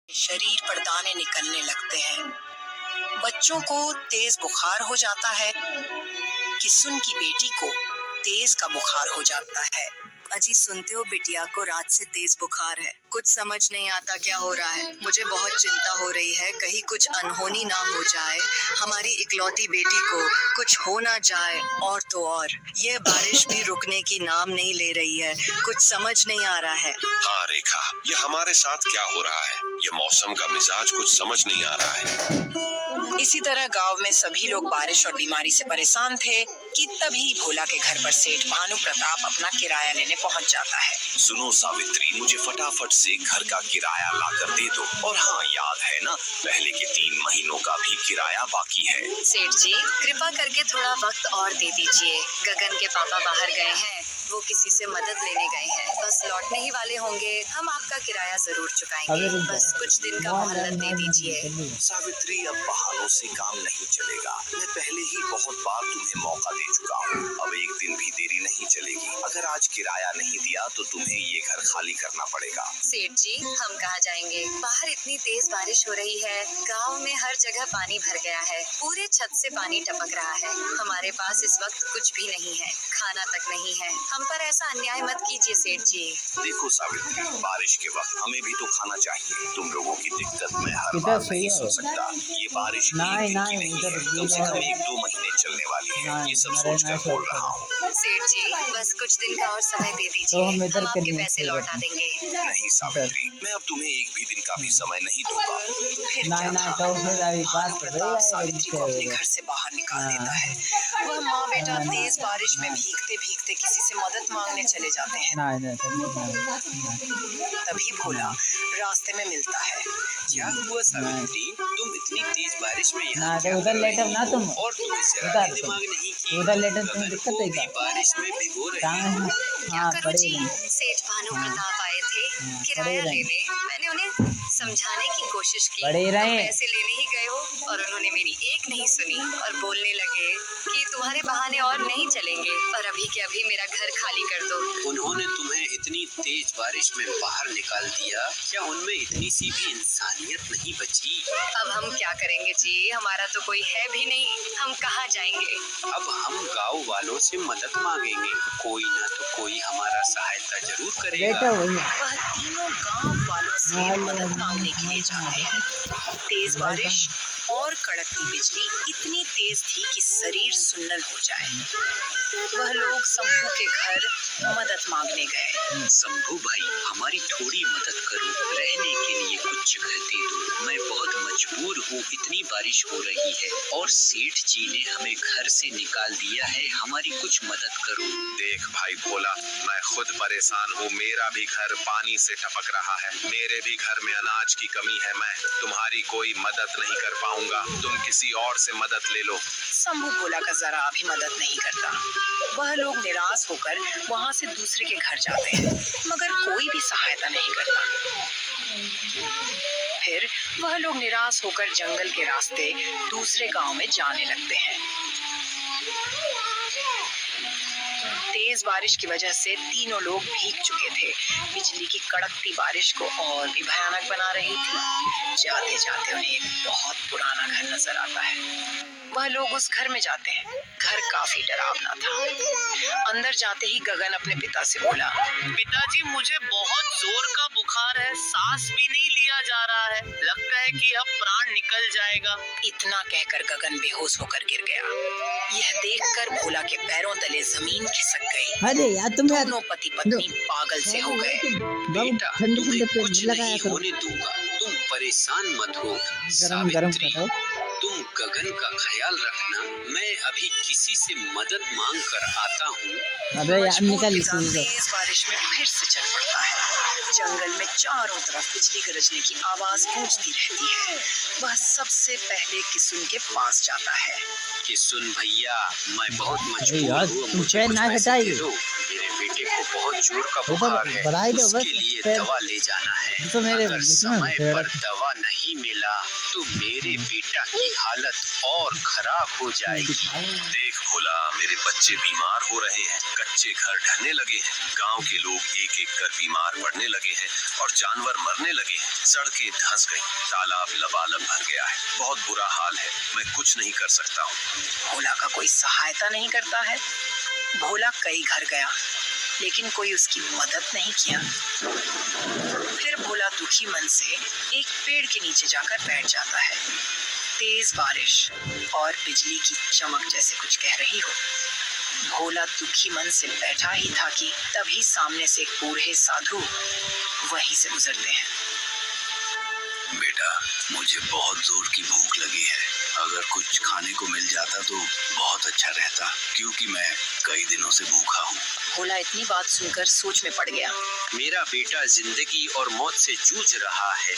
शरीर पर दाने निकलने लगते हैं। बच्चों को तेज बुखार हो जाता है। किसुन की बेटी को तेज का बुखार हो जाता है। अजी सुनते हो, बिटिया को रात से तेज बुखार है। कुछ समझ नहीं आता क्या हो रहा है। मुझे बहुत चिंता हो रही है, कहीं कुछ अनहोनी ना हो जाए, हमारी इकलौती बेटी को कुछ हो ना जाए। और तो और ये बारिश भी रुकने की नाम नहीं ले रही है, कुछ समझ नहीं आ रहा है। हाँ रेखा, ये हमारे साथ क्या हो रहा है? ये मौसम का मिजाज कुछ समझ नहीं आ रहा है। इसी तरह गांव में सभी लोग बारिश और बीमारी से परेशान थे कि तभी भोला के घर पर सेठ भानु प्रताप अपना किराया लेने पहुंच जाता है। सुनो सावित्री, मुझे फटाफट से घर का किराया लाकर दे दो। और हाँ, याद है ना, पहले के 3 महीनों का भी किराया बाकी है। सेठ जी, कृपा करके थोड़ा वक्त और दे दीजिए। गगन के पापा बाहर गए हैं, वो किसी से मदद लेने गए हैं, बस लौटने ही वाले होंगे। हम आपका किराया जरूर चुकाएंगे, बस कुछ दिन का मोहलत दे दीजिए। सावित्री, अब बहानों से काम नहीं चलेगा। मैं पहले ही बहुत बार तुम्हें मौका दे चुका हूँ। अब एक दिन भी देरी नहीं चलेगी। अगर आज किराया नहीं दिया तो तुम्हें ये घर खाली करना पड़ेगा। सेठ जी, हम कहाँ जाएंगे? बाहर इतनी तेज बारिश हो रही है, गांव में हर जगह पानी भर गया है, पूरे छत से पानी टपक रहा है। हमारे पास इस वक्त कुछ भी नहीं है, खाना तक नहीं है। हम पर ऐसा अन्याय मत कीजिए सेठ जी। देखो सावित्री, बारिश के वक्त हमें भी तो खाना चाहिए। तुम लोगों की दिक्कत मैं हर बार नहीं सुन सकता। ये बारिश एक दिन की नहीं है, कम से कम 1-2 महीने चलने वाली है। ये सब सोचकर बोल रहा हूँ। सेठ जी, बस कुछ दिन का और समय दे दीजिए, हम आपके पैसे लौटा देंगे। नहीं सावित्री, मैं अब तुम्हें एक भी दिन का भी समय नहीं दूंगा। फिर क्या था? भानु प्रताप सावित्री को अपने घर से बाहर निकाल देता है। वह माँ बेटा तेज बारिश में भीगते भीगते किसी से मदद मांगने चले जाते हैं। तभी भोला रास्ते में मिलता है। क्या हुआ सावित्री, तुम इतनी तेज बारिश में यहाँ उधर लेटर ना तुम और तुम जरा भी दिमाग नहीं की? उधर लेटर तुम्हें दिक्कत है क्या? बारिश में भिगो रही हाँ क्या करूं पड़े जी? सेठ भानु प्रताप आए थे किराया लेने। मैंने उन्हें समझाने की कोशिश की, पड़े रहे। पैसे लेने ही गए हो और उन्होंने मेरी एक नहीं सुनी और बोलने लगे कि तुम्हारे बहाने और नहीं चलेंगे और अभी के अभी मेरा घर खाली कर दो। उन्होंने तुम्हें इतनी तेज बारिश में बाहर निकाल दिया, क्या उनमें इतनी सी भी इंसानियत नहीं बची? अब हम क्या करेंगे जी, हमारा तो कोई है भी नहीं, हम कहाँ जाएंगे? अब हम गांव वालों से मदद मांगेंगे, कोई ना तो कोई हमारा सहायता जरूर करेगा। वह तीनों गांव वालों से मदद मांगने के लिए जा रहे हैं। तेज बारिश और कड़कती बिजली इतनी तेज थी कि शरीर सुन्नन हो जाए। वह लोग शंभू के घर मदद मांगने गए। शंभू भाई, हमारी थोड़ी मदद करो, रहने के लिए कुछ जगह दे दो। मैं बहुत मजबूर हूँ, इतनी बारिश हो रही है और सेठ जी ने हमें घर से निकाल दिया है, हमारी कुछ मदद करो। देख भाई भोला, मैं खुद परेशान हूँ, मेरा भी घर पानी से टपक रहा है, मेरे भी घर में अनाज की कमी है। मैं तुम्हारी कोई मदद नहीं कर पाऊंगा, तुम किसी और से मदद ले लो। शंभू भोला का जरा भी मदद नहीं करता। वह लोग निराश होकर वहां से दूसरे के घर जाते हैं, मगर कोई भी सहायता नहीं करता। फिर वह लोग निराश होकर जंगल के रास्ते दूसरे गांव में जाने लगते हैं। तेज बारिश की वजह से तीनों लोग भीग चुके थे। बिजली की कड़कती बारिश को और भी भयानक बना रही थी। जाते जाते उन्हें एक बहुत पुराना घर नजर आता है। वह लोग उस घर में जाते हैं। घर काफी डरावना था। अंदर जाते ही गगन अपने पिता से बोला, पिताजी, मुझे बहुत जोर का बुखार है, सांस भी नहीं लिया जा रहा है, लगता है कि अब प्राण निकल जाएगा। इतना कहकर गगन बेहोश होकर गिर गया। यह देखकर भोला के पैरों तले जमीन खिसक गई। अरे यार तुम दोनों पति पत्नी पागल से हो गए। बेटा, ठंडे तुम्हें पे कुछ लगाया नहीं करो। होने दूंगा, तुम परेशान मत हो। गरम सावित्री, करो। तुम गगन का ख्याल रखना, मैं अभी किसी से मदद मांग कर आता हूँ। अबे यार निकल पिता तेज बारिश में फिर से चल पड़ता है। जंगल में चारों तरफ बिजली गरजने की आवाज गूंजती रहती है। वह सबसे पहले किसुन के पास जाता है। किसुन भैया, मैं बहुत मजबूर यार, हूँ, तुम मुझे चैन कुछ ना पैसे हटाइए। दे दो। मेरे बेटे को बहुत जोर का बुखार है, बढ़ाई दो उसके बस। लिए पैर- दवा ले जाना है। तो मेरे अगर समय पर दवा नहीं मिला तो मेरे बेटा की हालत और खराब हो जाएगी। देख भोला, मेरे बच्चे बीमार हो रहे हैं, कच्चे घर ढहने लगे हैं, गांव के लोग एक एक कर बीमार पड़ने लगे हैं और जानवर मरने लगे हैं, सड़कें धंस गईं, तालाब लबालब भर गया है, बहुत बुरा हाल है, मैं कुछ नहीं कर सकता हूँ। भोला का कोई सहायता नहीं करता है। भोला कई घर गया, लेकिन कोई उसकी मदद नहीं किया। फिर भोला दुखी मन से एक पेड़ के नीचे जाकर बैठ जाता है। तेज बारिश और बिजली की चमक जैसे कुछ कह रही हो। भोला दुखी मन से बैठा ही था कि तभी सामने से एक बूढ़े साधु वहीं से गुजरते हैं। बेटा, मुझे बहुत जोर की भूख लगी है, अगर कुछ खाने को मिल जाता तो बहुत अच्छा रहता, क्योंकि मैं कई दिनों से भूखा हूँ। भोला इतनी बात सुनकर सोच में पड़ गया। मेरा बेटा जिंदगी और मौत से जूझ रहा है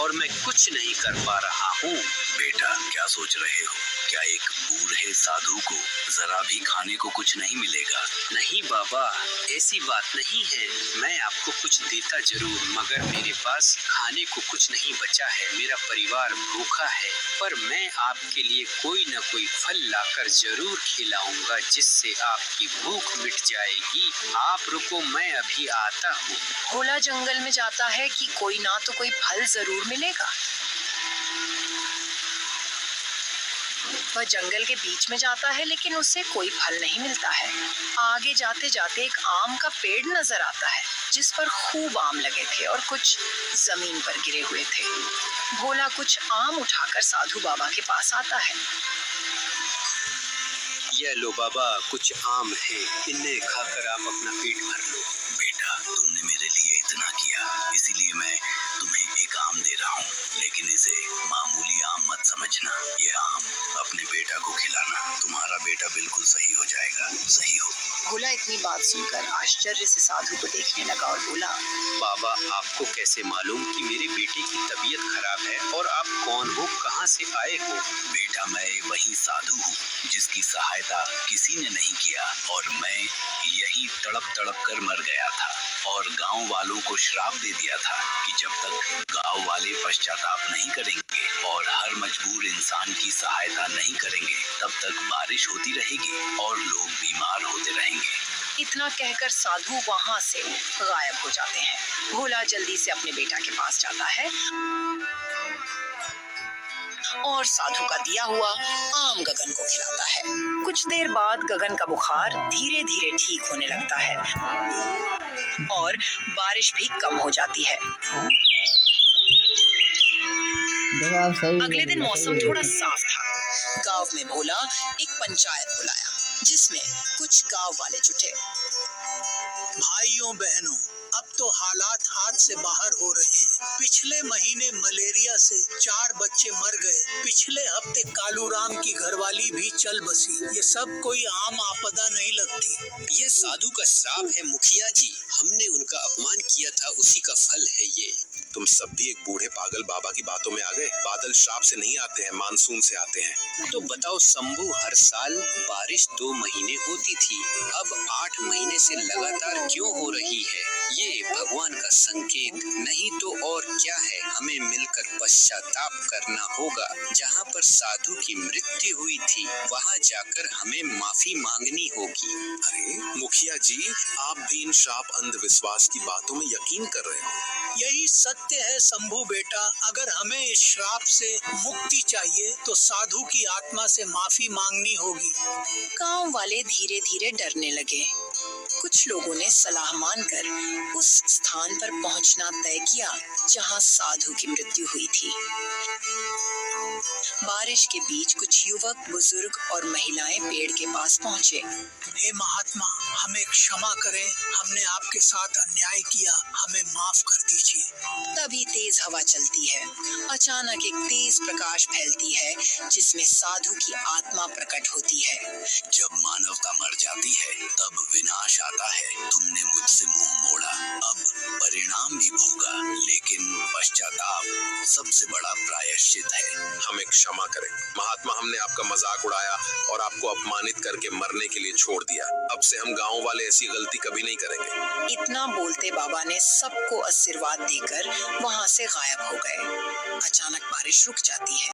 और मैं कुछ नहीं कर पा रहा हूँ। बेटा, क्या सोच रहे हो? क्या एक बूढ़े साधु को जरा भी खाने को कुछ नहीं मिलेगा? नहीं बाबा, ऐसी बात नहीं है, मैं आपको कुछ देता जरूर, मगर मेरे पास खाने को कुछ नहीं बचा है, मेरा परिवार भूखा है, पर मैं आपके लिए कोई न कोई फल लाकर जरूर खिलाऊंगा जिससे आपकी भूख मिट जाएगी। आप रुको, मैं अभी आता हूँ। भोला जंगल में जाता है कि कोई ना तो कोई फल जरूर मिलेगा। वह जंगल के बीच में जाता है, लेकिन उसे कोई फल नहीं मिलता है। आगे जाते जाते एक आम का पेड़ नजर आता है, जिस पर खूब आम लगे थे और कुछ जमीन पर गिरे हुए थे। भोला कुछ आम उठाकर साधु बाबा के पास आता है। ये लो बाबा, कुछ आम है, इन्हें खाकर आप अपना पेट भर लो। बेटा, तुमने मेरे लिए इतना किया, इसीलिए मैं तुम्हें एक आम दे रहा हूँ, लेकिन इसे मामूली आम मत समझना। ये आम अपने बेटा को खिलाना, तुम्हारा बेटा बिल्कुल सही हो जाएगा। सही हो। भोला इतनी बात सुनकर आश्चर्य से साधु को देखने लगा और बोला, बाबा, आपको कैसे मालूम कि मेरे बेटे की तबीयत खराब है और आप कौन हो, कहाँ से आए हो? बेटा, मैं वही साधु हूँ जिसकी सहायता किसी ने नहीं किया, और मैं यही तड़प तड़प कर मर गया था और गांव वालों को श्राप दे दिया था कि जब तक गांव वाले पश्चाताप नहीं करेंगे और हर मजबूर इंसान की सहायता नहीं करेंगे, तब तक बारिश होती रहेगी और लोग बीमार होते रहेंगे। इतना कहकर साधु वहां से गायब हो जाते हैं। भोला जल्दी से अपने बेटा के पास जाता है और साधु का दिया हुआ आम गगन को खिलाता है। कुछ देर बाद गगन का बुखार धीरे धीरे ठीक होने लगता है और बारिश भी कम हो जाती है। देखो आप सही। अगले दिन मौसम थोड़ा साफ था। गांव में भोला एक पंचायत बुलाया, जिसमें कुछ गांव वाले जुटे। भाइयों बहनों, अब तो हालात हाथ से बाहर हो रहे हैं। पिछले महीने मलेरिया से 4 बच्चे मर गए। पिछले हफ्ते कालूराम की घरवाली भी चल बसी। ये सब कोई आम आपदा नहीं लगती। ये साधु का श्राप है मुखिया जी, हमने उनका अपमान किया था, उसी का फल है ये। तुम सब भी एक बूढ़े पागल बाबा की बातों में आ गए। बादल श्राप से नहीं आते हैं, मानसून से आते हैं। तो बताओ शंभू, हर साल बारिश 2 महीने होती थी, अब 8 महीने से लगातार क्यों हो रही है? ये भगवान का संकेत नहीं तो और क्या है। हमें मिलकर पश्चाताप करना होगा। जहाँ पर साधु की मृत्यु हुई थी, वहाँ जाकर हमें माफी मांगनी होगी। अरे मुखिया जी, आप भी इन श्राप अंधविश्वास की बातों में यकीन कर रहे हो? यही सत्य है शंभू बेटा। अगर हमें इस श्राप से मुक्ति चाहिए तो साधु की आत्मा से माफी मांगनी होगी। गांव वाले धीरे धीरे डरने लगे। कुछ लोगों ने सलाह मानकर उस स्थान पर पहुंचना तय किया जहां साधु की मृत्यु हुई थी। बारिश के बीच कुछ युवक, बुजुर्ग और महिलाएं पेड़ के पास पहुंचे। हे महात्मा, हमें क्षमा करें, हमने आपके साथ अन्याय किया, हमें माफ कर दीजिए। तभी तेज हवा चलती है। अचानक एक तेज प्रकाश फैलती है, जिसमें साधु की आत्मा प्रकट होती है। जब मानवता मर जाती है तब विनाश आता है। तुमने मुझसे मुंह मोड़ा, अब परिणाम भी भोगा, लेकिन पश्चाताप सबसे बड़ा प्रायश्चित है। हमें क्षमा करें महात्मा, हमने आपका मजाक उड़ाया और आपको अपमानित करके मरने के लिए छोड़ दिया। अब से हम गांव वाले ऐसी गलती कभी नहीं करेंगे। इतना बोलते बाबा ने सबको आशीर्वाद देकर वहां से गायब हो गए। अचानक बारिश रुक जाती है।